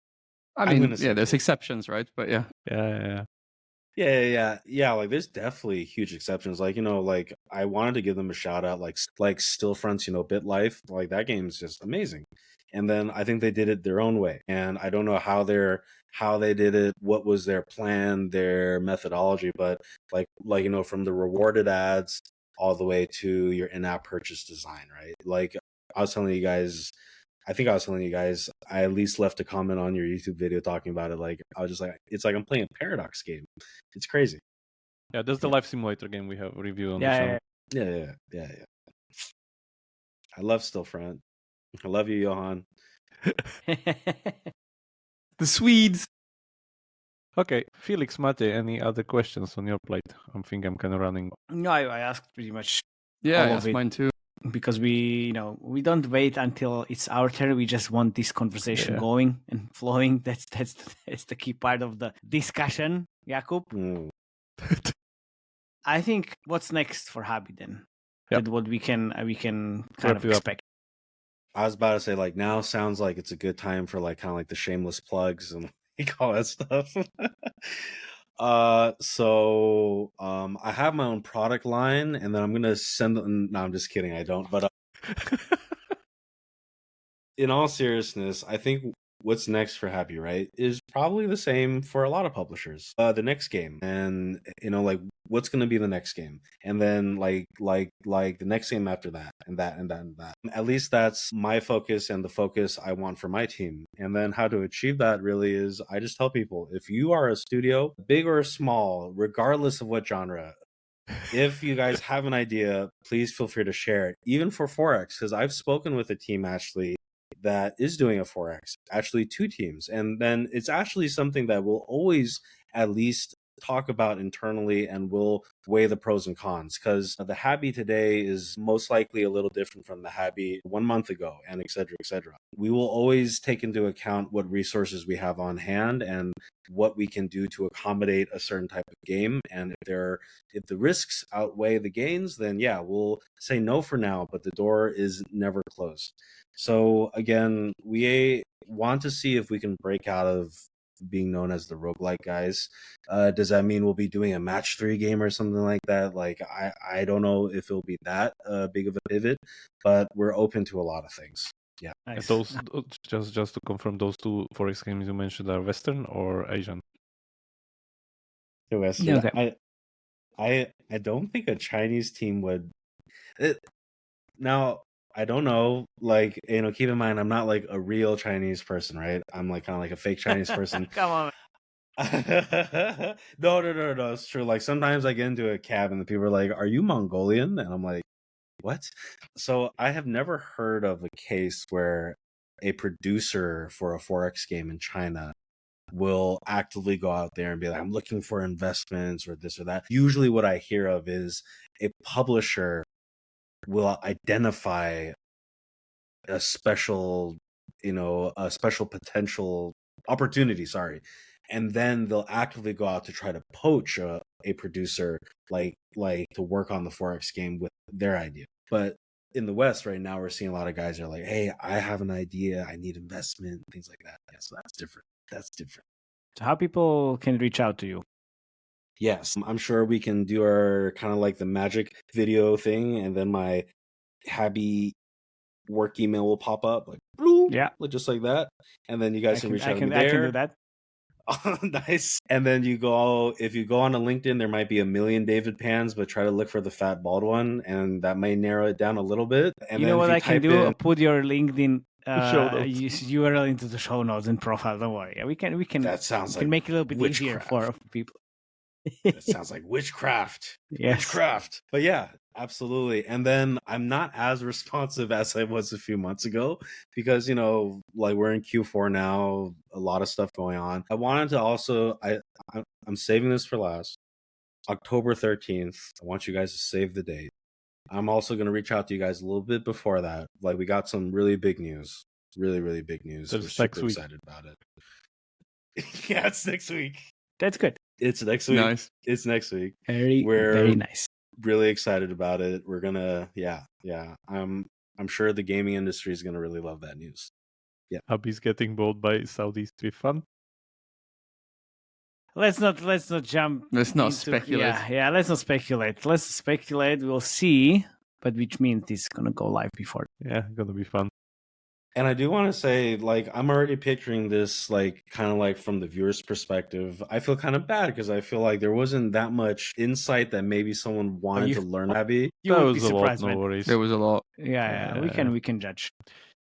I mean, there's exceptions, right? But yeah. Yeah. Like, there's definitely huge exceptions. Like, like I wanted to give them a shout out, like Stillfront's, BitLife. Like, that game's just amazing. And then I think they did it their own way, and I don't know how they did it, what was their plan, their methodology, but like from the rewarded ads all the way to your in-app purchase design, right? Like, I was telling you guys. I think I was telling you guys, I at least left a comment on your YouTube video talking about it. Like, I was just like, it's like I'm playing a Paradox game. It's crazy. Yeah, that's the Yeah. life simulator game we have reviewed on the Yeah, channel. Yeah. I love Stillfront. I love you, Johan. The Swedes. Okay, Felix, Mate, any other questions on your plate? I think I'm kind of running. No, I asked pretty much Yeah, all of yes, it. mine too. Because we don't wait until it's our turn. We just want this conversation going and flowing. That's the key part of the discussion, Jakub. I think what's next for Habby then? Yep. That what we can kind of Wrap it up. expect. I was about to say, like, now sounds like it's a good time for like kind of like the shameless plugs and like all that stuff. I have my own product line, and then I'm gonna send them. No, I'm just kidding. I don't. But in all seriousness, I think what's next for Habby, right, is probably the same for a lot of publishers. The next game, and like what's going to be the next game, and then like the next game after that, and that and that and that. At least that's my focus and the focus I want for my team. And then how to achieve that really is, I just tell people, if you are a studio, big or small, regardless of what genre, if you guys have an idea, please feel free to share it, even for Forex, because I've spoken with a team actually that is doing a Forex, actually 2 teams. And then it's actually something that we'll always at least talk about internally, and we'll weigh the pros and cons, because the Habby today is most likely a little different from the Habby 1 month ago, and et cetera, et cetera. We will always take into account what resources we have on hand and what we can do to accommodate a certain type of game. And if the risks outweigh the gains, then yeah, we'll say no for now, but the door is never closed. So again, we want to see if we can break out of being known as the roguelike guys. Does that mean we'll be doing a match 3 game or something like that? Like, I don't know if it'll be that big of a pivot, but we're open to a lot of things. Yeah. Nice. Those just to confirm, those 2 Forex games you mentioned are Western or Asian? Western. Okay. I don't think a Chinese team would. Now, I don't know. Like, keep in mind, I'm not like a real Chinese person, right? I'm like kind of like a fake Chinese person. Come on. No. It's true. Like, sometimes I get into a cab and the people are like, "Are you Mongolian?" And I'm like, "What?" So I have never heard of a case where a producer for a Forex game in China will actively go out there and be like, "I'm looking for investments," or this or that. Usually what I hear of is a publisher will identify a special potential opportunity, and then they'll actively go out to try to poach a producer, like to work on the Forex game with their idea. But in the West right now, we're seeing a lot of guys are like, "Hey, I have an idea, I need investment," things like that. Yeah, so that's different. So how people can reach out to you? Yes, I'm sure we can do our kind of like the magic video thing, and then my Habby work email will pop up, like, bloop, just like that, and then you guys can reach out to me there. I can do that. Nice. And then if you go on to LinkedIn, there might be a million David Pans, but try to look for the fat bald one, and that may narrow it down a little bit. And you then know what I can do? in, Put your LinkedIn notes. URL into the show notes and profile. Don't worry. We can. That sounds like make it a little bit easier for people. That sounds like witchcraft. Yes. Witchcraft. But yeah, absolutely. And then I'm not as responsive as I was a few months ago because, like, we're in Q4 now, a lot of stuff going on. I wanted to also, I'm saving this for last. October 13th. I want you guys to save the date. I'm also going to reach out to you guys a little bit before that. Like, we got some really big news. Really, really big news. We're super excited about it. Yeah, it's next week. That's good. It's next week. Nice. It's next week. Very nice. Really excited about it. We're gonna, yeah. I'm sure the gaming industry is gonna really love that news. Yeah. Habby's getting bought by Saudis with fun. let's not jump. Let's not into- speculate. Yeah. Let's not speculate. Let's speculate. We'll see. But which means it's gonna go live before. Yeah, gonna be fun. And I do want to say, like, I'm already picturing this, like, kind of like from the viewer's perspective. I feel kind of bad because I feel like there wasn't that much insight that maybe someone wanted you- to learn Habby. You That would be was a lot, surprised, no man. worries. There was a lot. Yeah. We can judge.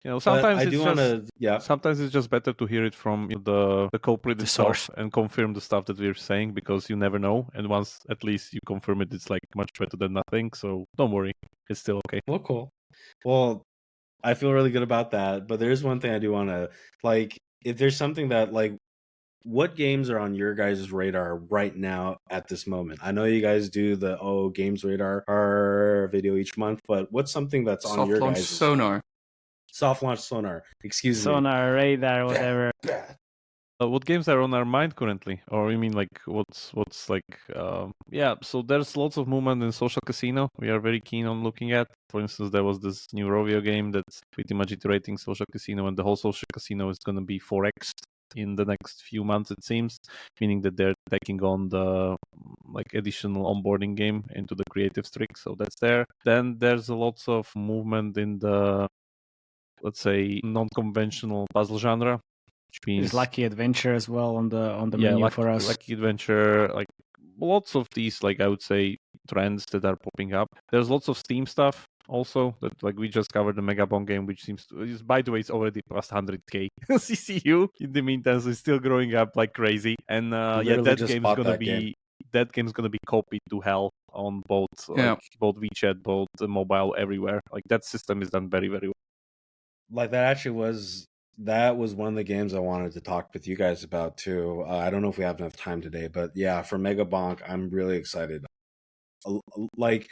You know, But sometimes I it's do just want to, yeah. sometimes it's just better to hear it from the culprit The itself source. and confirm the stuff that we're saying, because you never know. And once at least you confirm it, it's like much better than nothing. So don't worry, it's still okay. Well, cool. Well, I feel really good about that. But there's one thing I do want to, like, if there's something that, like, what games are on your guys' radar right now at this moment? I know you guys do the games radar video each month, but what's something that's on Soft your launch guys' sonar. soft launch sonar? Excuse me. Sonar, radar, whatever. What games are on our mind currently? Or you mean like what's like yeah, so there's lots of movement in social casino we are very keen on looking at. For instance, there was this new Rovio game that's pretty much iterating social casino, and the whole social casino is going to be 4x in the next few months, it seems, meaning that they're taking on the like additional onboarding game into the creative streak. So that's there. Then there's a lots of movement in the, let's say, non-conventional puzzle genre, which means There's Lucky Adventure as well on the menu for us. Lucky Adventure, like lots of these, like I would say, trends that are popping up. There's lots of Steam stuff also that, like, we just covered the Megabon game, which seems to, by the way, it's already past 100k CCU in the meantime, so it's still growing up like crazy. And Literally that just game's bought gonna that be game. that game's gonna be copied to hell on both both WeChat, both mobile, everywhere. Like that system is done very, very well. Like that was one of the games I wanted to talk with you guys about too. I don't know if we have enough time today, but yeah, for Megabonk, I'm really excited. Like,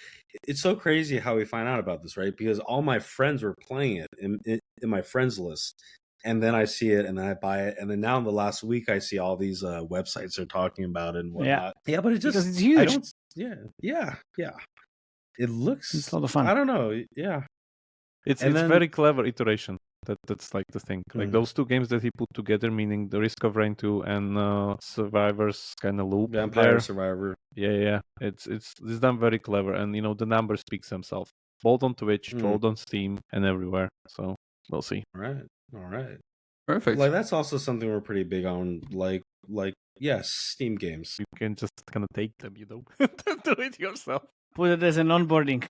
it's so crazy how we find out about this, right? Because all my friends were playing it in my friends list, and then I see it, and then I buy it, and then now in the last week, I see all these websites are talking about it and whatnot. Yeah, but it just Because it's huge. I don't. Yeah. It looks. It's a lot of fun. I don't know. Yeah. It's And then- very clever iteration. That's like the thing. Like Mm. those two games that he put together, meaning the Risk of Rain 2 and Survivors kind of loop. Vampire there. Survivor. Yeah. It's done very clever, and you know the numbers speaks themselves. Both on Twitch, Mm. both on Steam, and everywhere. So we'll see. All right. Perfect. Like, that's also something we're pretty big on. Like yes, Steam games. You can just kind of take them, you know, do it yourself. Put it as an onboarding.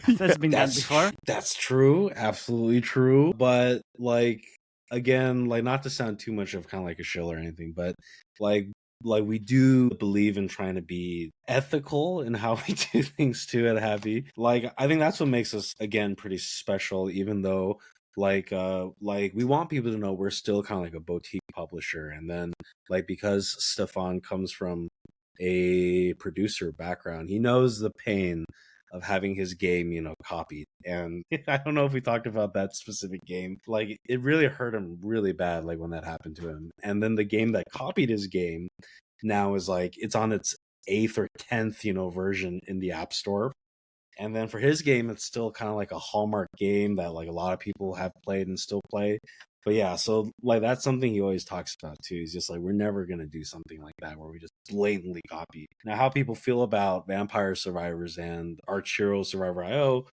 That's been done before. That's true, absolutely true. But like, again, like, not to sound too much of kind of like a shill or anything, but like we do believe in trying to be ethical in how we do things too at Habby. Like, I think that's what makes us, again, pretty special, even though like we want people to know we're still kind of like a boutique publisher. And then, like, because Stefan comes from a producer background, he knows the pain of having his game, you know, copied. And I don't know if we talked about that specific game. Like, it really hurt him really bad, like, when that happened to him. And then the game that copied his game now is like, it's on its 8th or 10th, you know, version in the App Store. And then for his game, it's still kind of like a Hallmark game that, like, a lot of people have played and still play. But yeah, so like that's something he always talks about too. He's just like, we're never gonna do something like that where we just blatantly copy. Now, how people feel about Vampire Survivors and Archero Survivor IO,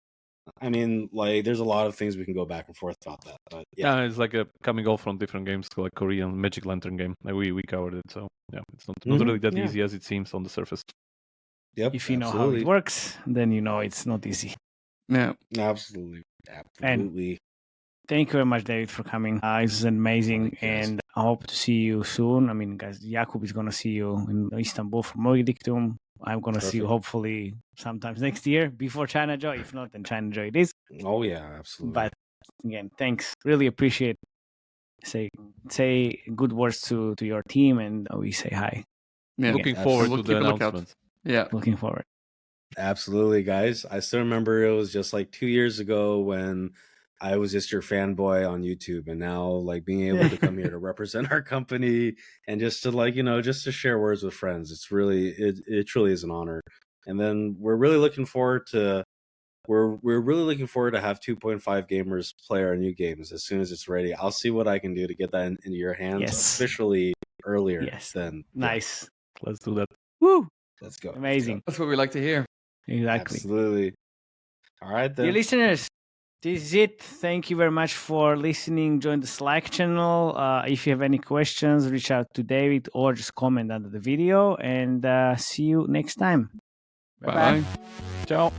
I mean, like, there's a lot of things we can go back and forth about that. But Yeah, it's like a coming off from different games, like Korean Magic Lantern game. Like we covered it, so yeah, it's not really that easy as it seems on the surface. Yep. If you know how it works, then you know it's not easy. Yeah. Absolutely. Thank you very much, David, for coming. It's amazing, and I hope to see you soon. I mean, guys, Jakub is going to see you in Istanbul for Mogidictum. I'm going to see you hopefully sometimes next year before China Joy. If not, then China Joy it is. Oh, yeah, absolutely. But again, thanks. Really appreciate it. Say good words to your team, and we say hi. Yeah. Looking forward to the announcement. Yeah. Looking forward. Absolutely, guys. I still remember it was just like 2 years ago when I was just your fanboy on YouTube, and now, like, being able to come here to represent our company and just to, like, you know, just to share words with friends. It's really, it truly is an honor. And then we're really looking forward to have 2.5 gamers play our new games as soon as it's ready. I'll see what I can do to get that into your hands officially earlier than. Nice. Let's do that. Woo! Let's go. Amazing. That's what we like to hear. Exactly. Absolutely. All right, then. Dear listeners, this is it. Thank you very much for listening. Join the Slack channel. If you have any questions, reach out to David or just comment under the video. And see you next time. Bye-bye. Bye. Ciao.